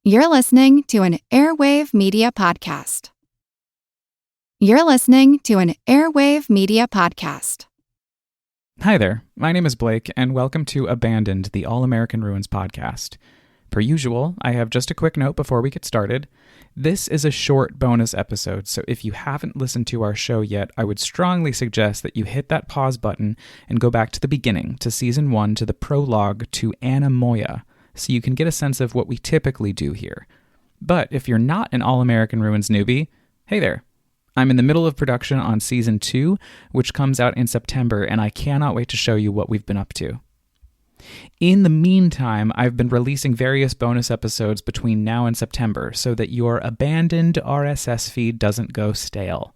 You're listening to an Airwave Media Podcast. You're listening to an Airwave Media Podcast. Hi there, my name is Blake, and welcome to Abandoned, the All-American Ruins podcast. Per usual, I have just a quick note before we get started. This is a short bonus episode, so if you haven't listened to our show yet, I would strongly suggest that you hit that pause button and go back to the beginning, to Season 1, to the prologue to Anna Moya, so you can get a sense of what we typically do here. But if you're not an All-American Ruins newbie, hey there. I'm in the middle of production on Season 2, which comes out in September, and I cannot wait to show you what we've been up to. In the meantime, I've been releasing various bonus episodes between now and September so that your abandoned RSS feed doesn't go stale.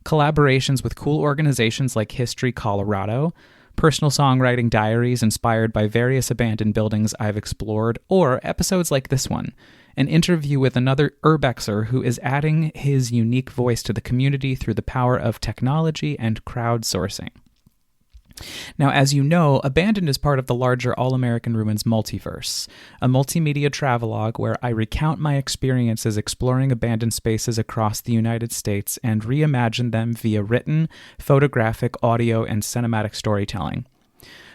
Collaborations with cool organizations like History Colorado, personal songwriting diaries inspired by various abandoned buildings I've explored, or episodes like this one, an interview with another urbexer who is adding his unique voice to the community through the power of technology and crowdsourcing. Now, as you know, Abandoned is part of the larger All-American Ruins multiverse, a multimedia travelogue where I recount my experiences exploring abandoned spaces across the United States and reimagine them via written, photographic, audio, and cinematic storytelling.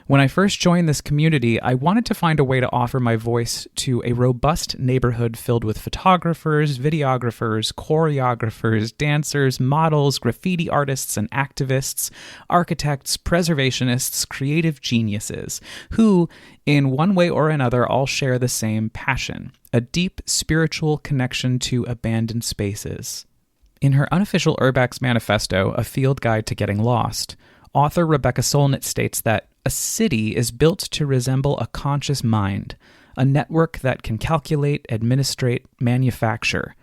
When I first joined this community, I wanted to find a way to offer my voice to a robust neighborhood filled with photographers, videographers, choreographers, dancers, models, graffiti artists and activists, architects, preservationists, creative geniuses, who, in one way or another, all share the same passion, a deep spiritual connection to abandoned spaces. In her unofficial Urbex Manifesto, A Field Guide to Getting Lost, author Rebecca Solnit states that a city is built to resemble a conscious mind, a network that can calculate, administrate, manufacture.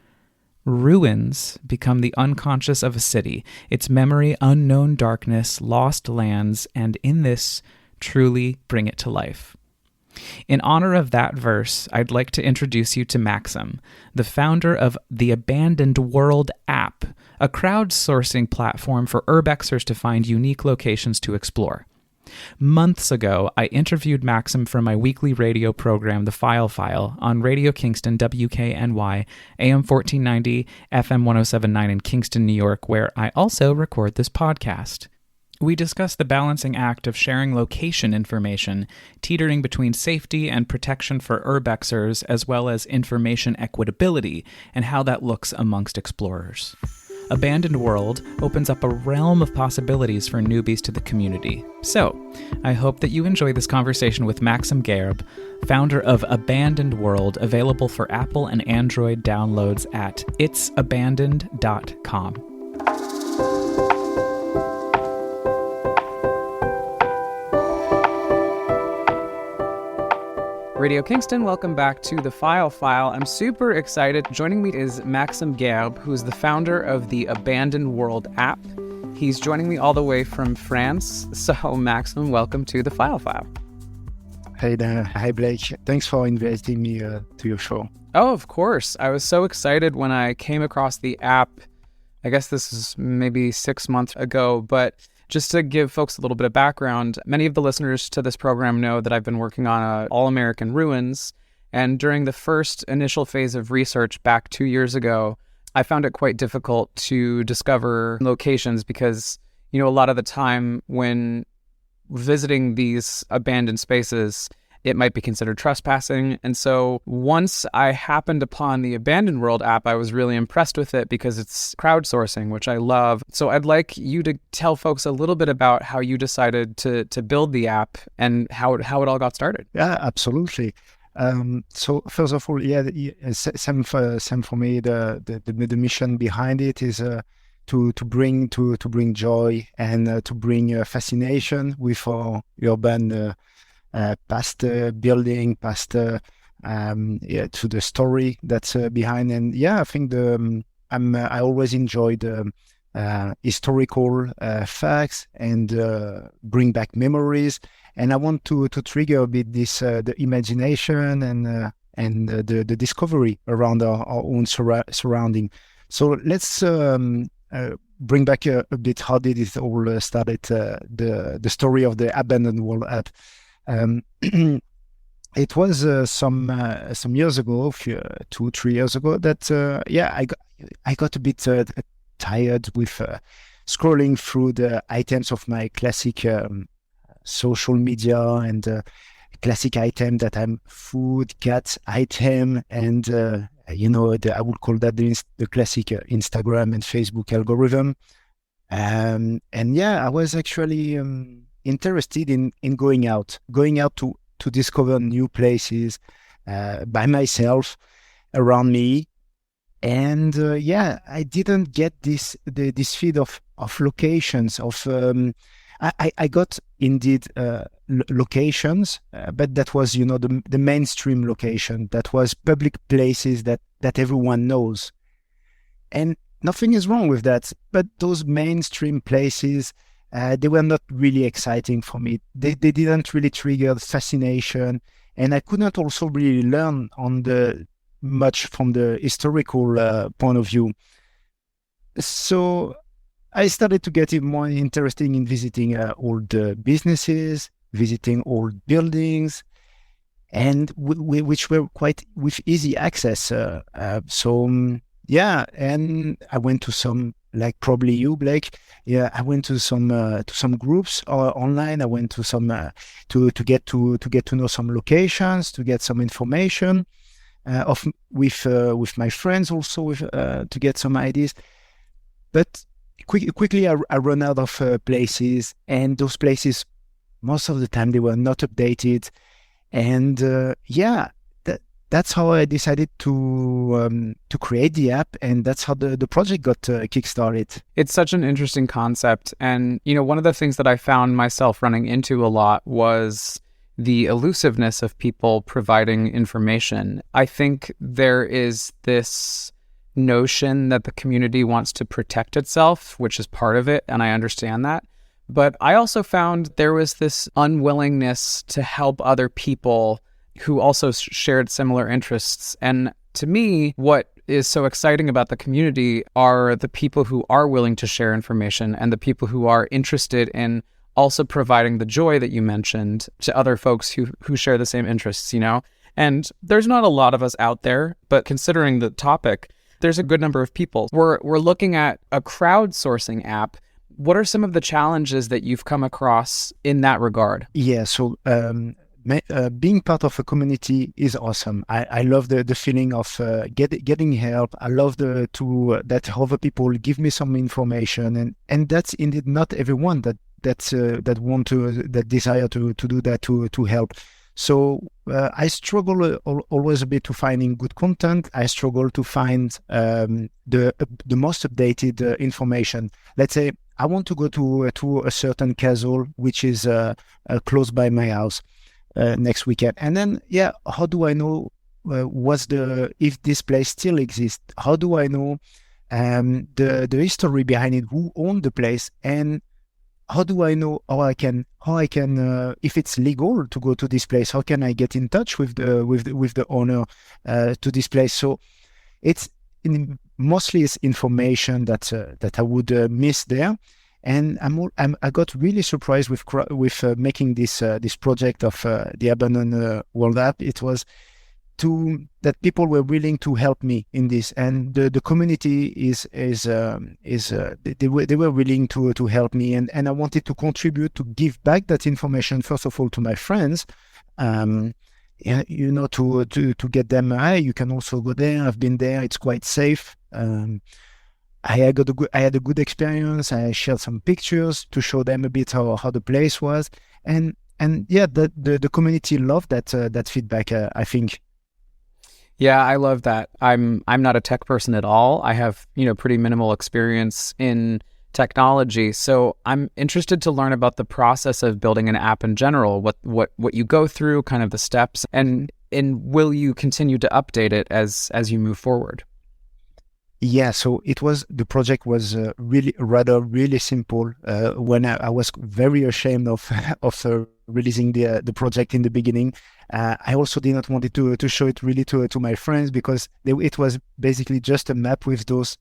Ruins become the unconscious of a city, its memory unknown darkness, lost lands, and in this, truly bring it to life. In honor of that verse, I'd like to introduce you to Maxime, the founder of the Abandoned World app, a crowdsourcing platform for urbexers to find unique locations to explore. Months ago, I interviewed Maxime for my weekly radio program, The Pfeil File, on Radio Kingston, WKNY, AM 1490, FM 1079 in Kingston, New York, where I also record this podcast. We discuss the balancing act of sharing location information, teetering between safety and protection for urbexers, as well as information equitability, and how that looks amongst explorers. Abandoned World opens up a realm of possibilities for newbies to the community. So, I hope that you enjoy this conversation with Maxime Gerbe, founder of Abandoned World, available for Apple and Android downloads at itsabandoned.com. Radio Kingston, welcome back to the Pfeil File. I'm super excited. Joining me is Maxime Gerbe, who is the founder of the Abandoned World app. He's joining me all the way from France. So, Maxime, welcome to the Pfeil File. Hey there. Hi, Blake. Thanks for inviting me to your show. Oh, of course. I was so excited when I came across the app. I guess this is maybe 6 months ago, but just to give folks a little bit of background, many of the listeners to this program know that I've been working on All-American Ruins, and during the first initial phase of research back 2 years ago, I found it quite difficult to discover locations because, a lot of the time when visiting these abandoned spaces, it might be considered trespassing. And so once I happened upon the Abandoned World app, I was really impressed with it because it's crowdsourcing, which I love. So I'd like you to tell folks a little bit about how you decided to build the app and how it all got started. Yeah, absolutely. So first of all, same for me. The mission behind it is to bring joy and to bring fascination with our urban past building, past to the story that's behind. And I think I always enjoy the historical facts and bring back memories. And I want to trigger a bit this the imagination and the discovery around our own surrounding. So let's bring back a bit how did it all started, the story of the Abandoned World app. it was some years ago, 2-3 years ago, that I got a bit tired with scrolling through the items of my classic social media and classic item that I'm food, cat item, and I would call that the classic Instagram and Facebook algorithm. And I was actually interested in going out to discover new places by myself around me. And I didn't get this feed of locations of. I got indeed locations, but that was the mainstream location. That was public places that everyone knows, and nothing is wrong with that. But those mainstream places, they were not really exciting for me. They didn't really trigger fascination, and I could not also really learn much from the historical point of view. So I started to get even more interested in visiting old businesses, visiting old buildings, and which were quite with easy access. And I went to some, like probably you, Blake. Yeah, I went to some groups online. I went to some to get to know some locations, to get some information. With my friends also to get some ideas, but quickly I run out of places, and those places most of the time they were not updated, and that's how I decided to create the app, and that's how the project got kickstarted. It's such an interesting concept, and one of the things that I found myself running into a lot was the elusiveness of people providing information. I think there is this notion that the community wants to protect itself, which is part of it, and I understand that. But I also found there was this unwillingness to help other people who also shared similar interests. And to me, what is so exciting about the community are the people who are willing to share information and the people who are interested in also providing the joy that you mentioned to other folks who share the same interests, And there's not a lot of us out there, but considering the topic, there's a good number of people. We're looking at a crowdsourcing app. What are some of the challenges that you've come across in that regard? Yeah, so being part of a community is awesome. I love the feeling of getting help. I love that other people give me some information, and that's indeed not everyone that desire to do that to help. So I struggle always a bit to finding good content. I struggle to find the most updated information. Let's say I want to go to a certain castle which is close by my house next weekend, and then how do I know if this place still exists? How do I know the history behind it? Who owned the place? And how do I know how I can if it's legal to go to this place? How can I get in touch with the owner to this place? So it's mostly it's information that I would miss there, and I got really surprised with making this project of the Abandoned World app. It was that people were willing to help me in this, and the community they were willing to help me, and I wanted to contribute to give back that information first of all to my friends, to get them. You can also go there. I've been there. It's quite safe. I had a good experience. I shared some pictures to show them a bit how the place was, and the community loved that feedback. I think. Yeah, I love that. I'm not a tech person at all. I have, pretty minimal experience in technology. So I'm interested to learn about the process of building an app in general, what you go through, kind of the steps, and will you continue to update it as you move forward? Yeah, so the project was really simple. When I was very ashamed of releasing the project in the beginning, I also did not want to show it really to my friends, because it was basically just a map with those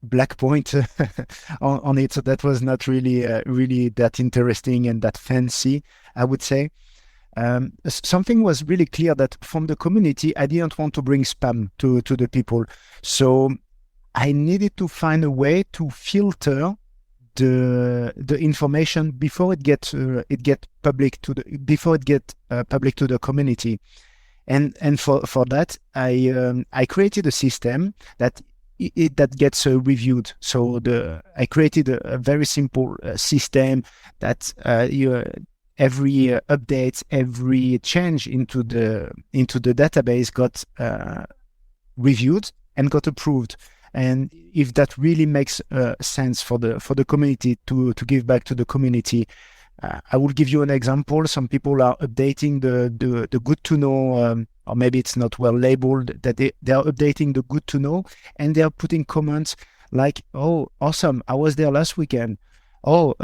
black points on it. So that was not really that interesting and that fancy, I would say. something was really clear that from the community, I didn't want to bring spam to the people. So I needed to find a way to filter the information before it get public to the community. And for that, I created a system that gets reviewed. So I created a very simple system that every update, every change into the database got reviewed and got approved. And if that really makes sense for the community to give back to the community, I will give you an example. Some people are updating the good to know, or maybe it's not well labeled, that they are updating the good to know, and they are putting comments like, "Oh, awesome! I was there last weekend. Oh,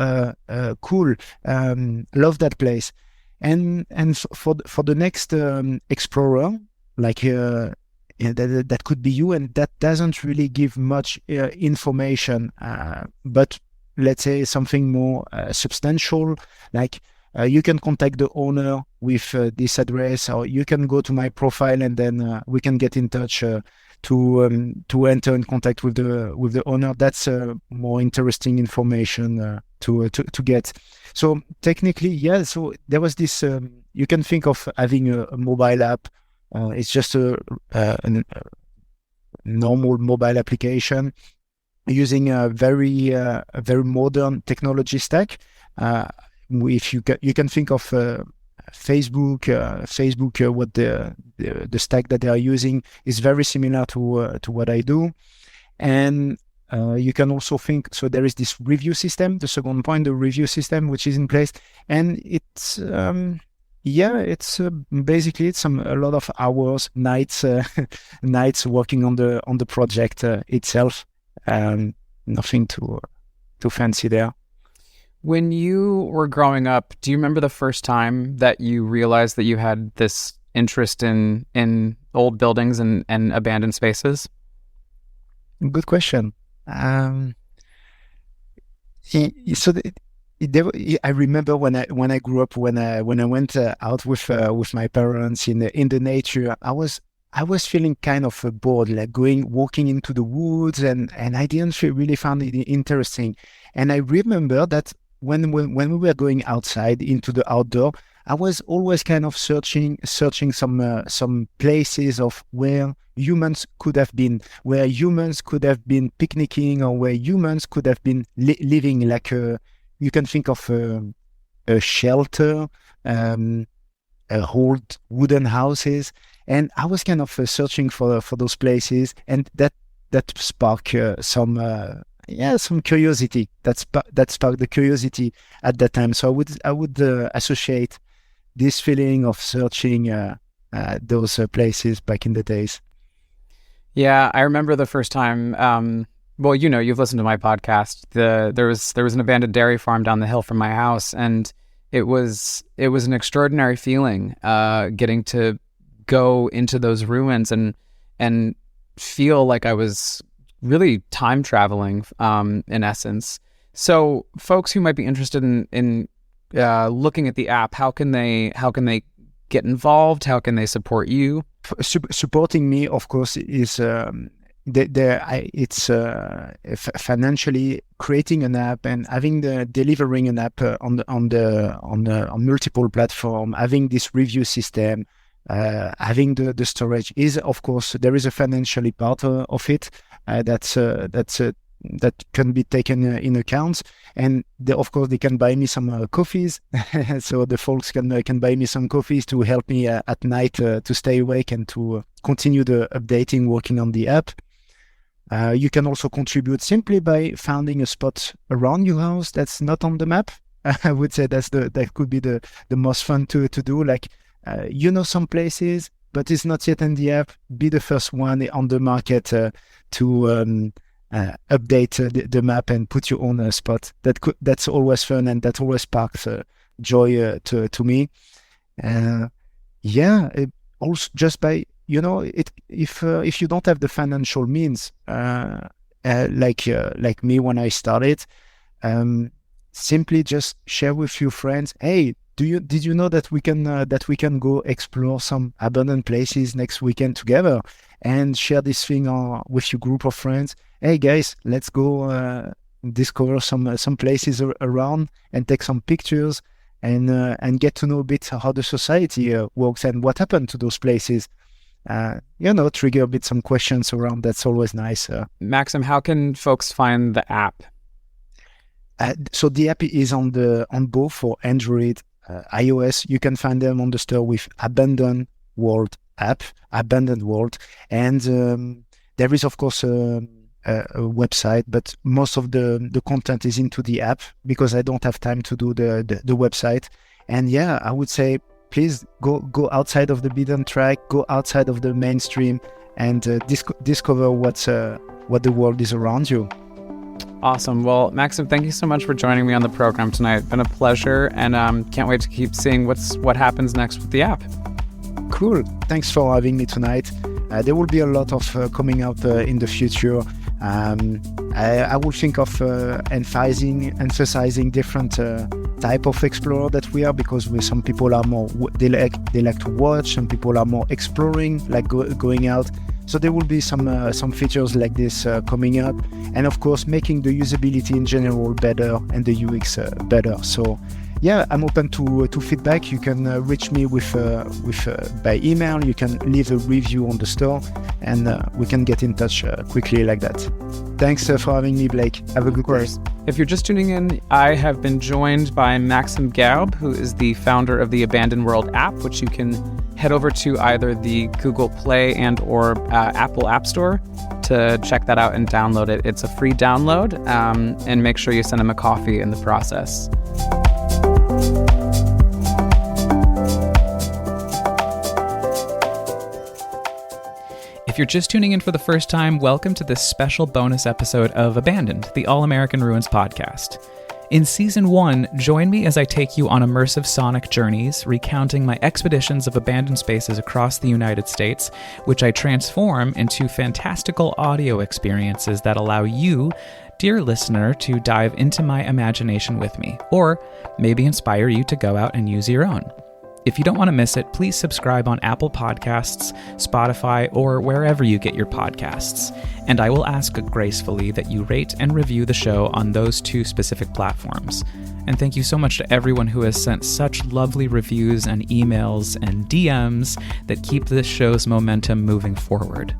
cool! Love that place." And for the next explorer, like that could be you, and that doesn't really give much information, but let's say something more substantial, like you can contact the owner with this address, or you can go to my profile and then we can get in touch to enter in contact with the owner. That's more interesting information to get. So technically, yeah. So there was this. You can think of having a mobile app. It's just a normal mobile application using a very modern technology stack. If you can think of Facebook, what the stack that they are using is very similar to what I do. And you can also think, so there is this review system, the second point, the review system, which is in place, and it's basically it's a lot of hours, nights working on the project itself. Nothing too fancy there. When you were growing up, do you remember the first time that you realized that you had this interest in old buildings and abandoned spaces? Good question. I remember when I grew up, when I went out with my parents in the nature, I was feeling kind of bored, like walking into the woods, and I didn't really find it interesting. And I remember that when we were going outside into the outdoor, I was always kind of searching some places of where humans could have been picnicking, or where humans could have been living. Like you can think of a shelter, old wooden houses. And I was kind of searching for those places, and that sparked some curiosity. That sparked the curiosity at that time. So I would associate this feeling of searching those places back in the days. Yeah, I remember the first time. Well, you've listened to my podcast. There was an abandoned dairy farm down the hill from my house, and it was an extraordinary feeling getting to go into those ruins and feel like I was really time traveling in essence. So folks who might be interested in looking at the app, how can they get involved? How can they support you? Supporting me, of course, is it's financially creating an app and delivering an app on multiple platforms, having this review system, having the storage is, of course, there is a financially part of it that can be taken in account. And of course, they can buy me some coffees. So the folks can buy me some coffees to help me at night to stay awake and to continue the updating, working on the app. You can also contribute simply by finding a spot around your house that's not on the map. I would say that could be the most fun to do. Like, some places, but it's not yet in the app. Be the first one on the market to update the map and put your own spot. That's always fun, and that always sparks joy to me. Also just by if you don't have the financial means, like me when I started, simply just share with your friends. Hey, Did you know that we can go explore some abandoned places next weekend together and share this thing with your group of friends? Hey guys, let's go discover some places around and take some pictures and get to know a bit how the society works and what happened to those places. Trigger a bit some questions around. That's always nice. Maxime, how can folks find the app? So the app is on both for Android, iOS. You can find them on the store with Abandoned World app, Abandoned World, and there is of course a website, but most of the content is into the app because I don't have time to do the website. And yeah, I would say please go outside of the beaten track, go outside of the mainstream, and discover what the world is around you. Awesome. Well, Maxime, thank you so much for joining me on the program tonight. It's been a pleasure, and can't wait to keep seeing what happens next with the app. Cool. Thanks for having me tonight. There will be a lot of coming up in the future. I will think of emphasizing different type of explorer that we are, because some people are more they like to watch, some people are more exploring, like going out. So there will be some features like this coming up, and of course making the usability in general better and the UX better. So yeah, I'm open to feedback. You can reach me with by email. You can leave a review on the store, and we can get in touch quickly like that. Thanks for having me, Blake. Have a good day. If you're just tuning in, I have been joined by Maxime Gerbe, who is the founder of the Abandoned World app, which you can head over to either the Google Play and or Apple App Store to check that out and download it. It's a free download, and make sure you send him a coffee in the process. If you're just tuning in for the first time, welcome to this special bonus episode of Abandoned, the All-American Ruins podcast. In Season 1, join me as I take you on immersive sonic journeys, recounting my expeditions of abandoned spaces across the United States, which I transform into fantastical audio experiences that allow you, dear listener, to dive into my imagination with me, or maybe inspire you to go out and use your own. If you don't want to miss it, please subscribe on Apple Podcasts, Spotify, or wherever you get your podcasts. And I will ask gracefully that you rate and review the show on those two specific platforms. And thank you so much to everyone who has sent such lovely reviews and emails and DMs that keep this show's momentum moving forward.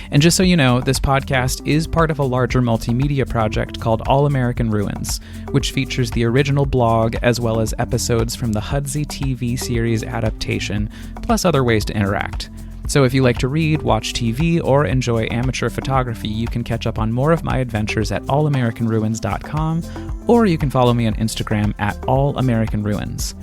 And just so you know, this podcast is part of a larger multimedia project called All American Ruins, which features the original blog as well as episodes from the Hudsey TV series adaptation, plus other ways to interact. So if you like to read, watch TV, or enjoy amateur photography, you can catch up on more of my adventures at allamericanruins.com, or you can follow me on Instagram at allamericanruins.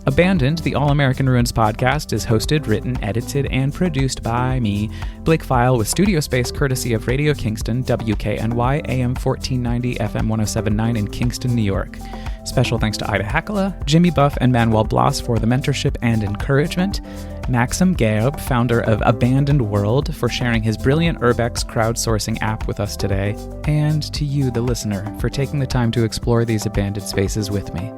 Abandoned, the All-American Ruins podcast, is hosted, written, edited, and produced by me, Blake File, with studio space courtesy of Radio Kingston, WKNY, AM 1490, FM 1079 in Kingston, New York. Special thanks to Ida Hakala, Jimmy Buff, and Manuel Blas for the mentorship and encouragement. Maxime Gerbe, founder of Abandoned World, for sharing his brilliant Urbex crowdsourcing app with us today. And to you, the listener, for taking the time to explore these abandoned spaces with me.